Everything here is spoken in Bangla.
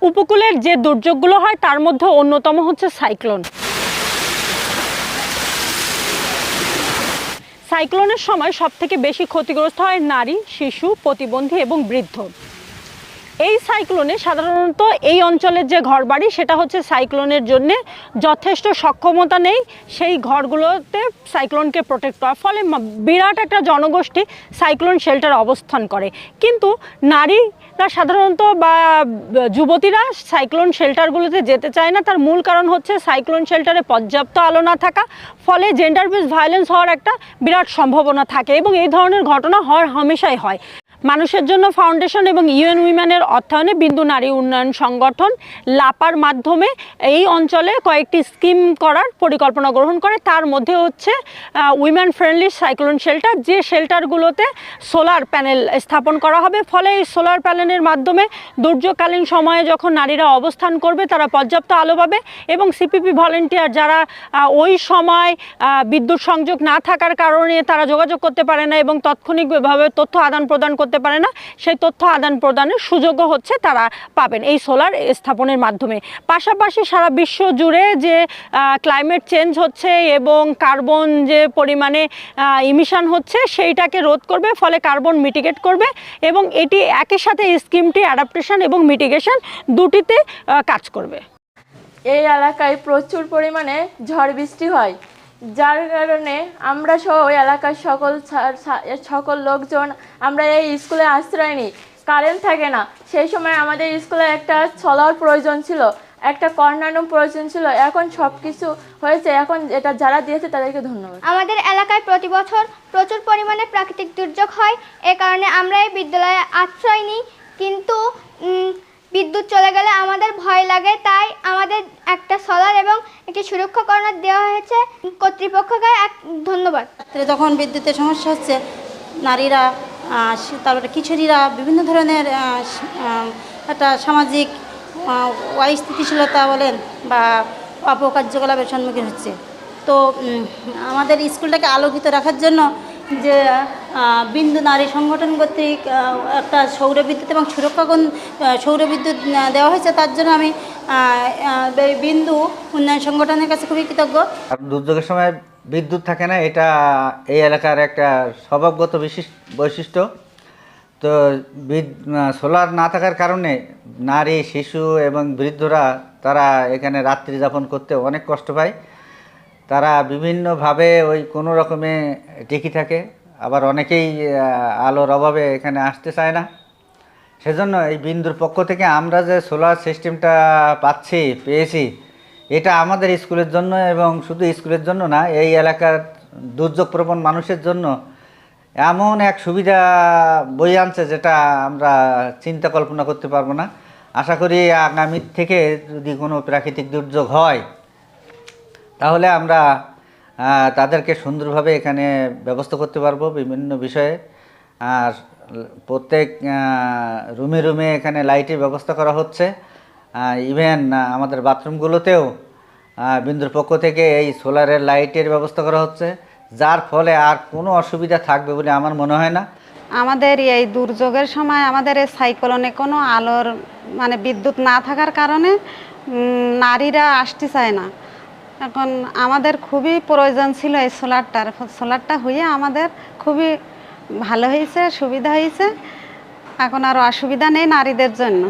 উপকূলের যে দুর্যোগগুলো হয় তার মধ্যে অন্যতম হচ্ছে সাইক্লোন। সাইক্লোনের সময় সবথেকে বেশি ক্ষতিগ্রস্ত হয় নারী, শিশু, প্রতিবন্ধী এবং বৃদ্ধ। এই সাইক্লোনে সাধারণত এই অঞ্চলের যে ঘরবাড়ি সেটা হচ্ছে সাইক্লোনের জন্য যথেষ্ট সক্ষমতা নেই সেই ঘরগুলোতে সাইক্লোনকে প্রোটেক্ট করার ফলে বিরাট একটা জনগোষ্ঠী সাইক্লোন শেল্টারে অবস্থান করে। কিন্তু নারীরা সাধারণত বা যুবতীরা সাইক্লোন শেল্টারগুলোতে যেতে চায় না। তার মূল কারণ হচ্ছে সাইক্লোন শেল্টারে পর্যাপ্ত আলো না থাকা, ফলে জেন্ডার বেস ভায়োলেন্স হওয়ার একটা বিরাট সম্ভাবনা থাকে এবং এই ধরনের ঘটনা হামেশাই হয়। মানুষের জন্য ফাউন্ডেশন এবং ইউএন উইমেনের অর্থায়নে বিন্দু নারী উন্নয়ন সংগঠন লাপার মাধ্যমে এই অঞ্চলে কয়েকটি স্কিম করার পরিকল্পনা গ্রহণ করে। তার মধ্যে হচ্ছে উইমেন ফ্রেন্ডলি সাইক্লোন শেল্টার, যে শেল্টারগুলোতে সোলার প্যানেল স্থাপন করা হবে। ফলে এই সোলার প্যানেলের মাধ্যমে দুর্যোগকালীন সময়ে যখন নারীরা অবস্থান করবে তারা পর্যাপ্ত আলো পাবে এবং সিপিপি ভলেন্টিয়ার যারা ওই সময় বিদ্যুৎ সংযোগ না থাকার কারণে তারা যোগাযোগ করতে পারে না এবং তাৎক্ষণিকভাবে তথ্য আদান প্রদান করতে পারে না, সেই তথ্য আদান প্রদানের সুযোগও হচ্ছে তারা পাবেন এই সোলার স্থাপনের মাধ্যমে। পাশাপাশি সারা বিশ্ব জুড়ে যে ক্লাইমেট চেঞ্জ হচ্ছে এবং কার্বন যে পরিমাণে ইমিশন হচ্ছে সেইটাকে রোধ করবে, ফলে কার্বন মিটিগেট করবে এবং এটি একই সাথে এই স্কিমটি অ্যাডাপ্টেশন এবং মিটিগেশন দুটিতে কাজ করবে। এই এলাকায় প্রচুর পরিমাণে ঝড় বৃষ্টি হয়, যার কারণে আমরা সহ ওই এলাকার সকল লোকজন আমরা এই স্কুলে আশ্রয় নিই। কারেন্ট থাকে না, সেই সময় আমাদের স্কুলে একটা সোলার প্রয়োজন ছিল, একটা কর্নার রুম প্রয়োজন ছিল। এখন সব কিছু হয়েছে, এখন এটা যারা দিয়েছে তাদেরকে ধন্যবাদ। আমাদের এলাকায় প্রতি বছর প্রচুর পরিমাণে প্রাকৃতিক দুর্যোগ হয়, এ কারণে আমরা এই বিদ্যালয়ে আশ্রয় নিই। কিন্তু বিদ্যুৎ চলে গেলে আমাদের ভয় লাগে, তাই আমাদের একটা সোলার এবং একটি সুরক্ষা কর্নার দেওয়া হয়েছে। কর্তৃপক্ষকে ধন্যবাদ। যখন বিদ্যুতের সমস্যা হচ্ছে, নারীরা তারপরে কিশোরীরা বিভিন্ন ধরনের একটা সামাজিক অস্থিতিশীলতা বলেন বা অপকার্যকলাপের সম্মুখীন হচ্ছে। তো আমাদের স্কুলটাকে আলোকিত রাখার জন্য যে বিন্দু নারী সংগঠন কর্তৃক একটা সৌরবিদ্যুৎ এবং সৌরবিদ্যুৎ দেওয়া হয়েছে, তার জন্য আমি বিন্দু উন্নয়ন সংগঠনের কাছে খুবই কৃতজ্ঞ। দুর্যোগের সময় বিদ্যুৎ থাকে না, এটা এই এলাকার একটা স্বভাবগত বৈশিষ্ট্য। তো সোলার না থাকার কারণে নারী, শিশু এবং বৃদ্ধরা তারা এখানে রাত্রি যাপন করতে অনেক কষ্ট পায়। তারা বিভিন্নভাবে ওই কোনো রকমে টিকে থাকে, আবার অনেকেই আলোর অভাবে এখানে আসতে চায় না। সেজন্য এই বিন্দুর পক্ষ থেকে আমরা যে সোলার সিস্টেমটা পেয়েছি, এটা আমাদের স্কুলের জন্য এবং শুধু স্কুলের জন্য না, এই এলাকার দুর্যোগপ্রবণ মানুষের জন্য এমন এক সুবিধা বয়ে আনছে যেটা আমরা চিন্তা কল্পনা করতে পারবো না। আশা করি আগামী থেকে যদি কোনো প্রাকৃতিক দুর্যোগ হয় তাহলে আমরা তাদেরকে সুন্দরভাবে এখানে ব্যবস্থা করতে পারবো বিভিন্ন বিষয়ে। আর প্রত্যেক রুমে রুমে এখানে লাইটের ব্যবস্থা করা হচ্ছে। ইভেন আমাদের বাথরুমগুলোতেও বিন্দুর পক্ষ থেকে এই সোলারের লাইটের ব্যবস্থা করা হচ্ছে, যার ফলে আর কোনো অসুবিধা থাকবে বলে আমার মনে হয় না। আমাদের এই দুর্যোগের সময় আমাদের এই সাইক্লোনে কোনো আলোর বিদ্যুৎ না থাকার কারণে নারীরা আসতে চায় না। এখন আমাদের খুবই প্রয়োজন ছিল এই সোলারটা হয়ে আমাদের খুবই ভালো হয়েছে, সুবিধা হয়েছে। এখন আর অসুবিধা নেই নারীদের জন্য।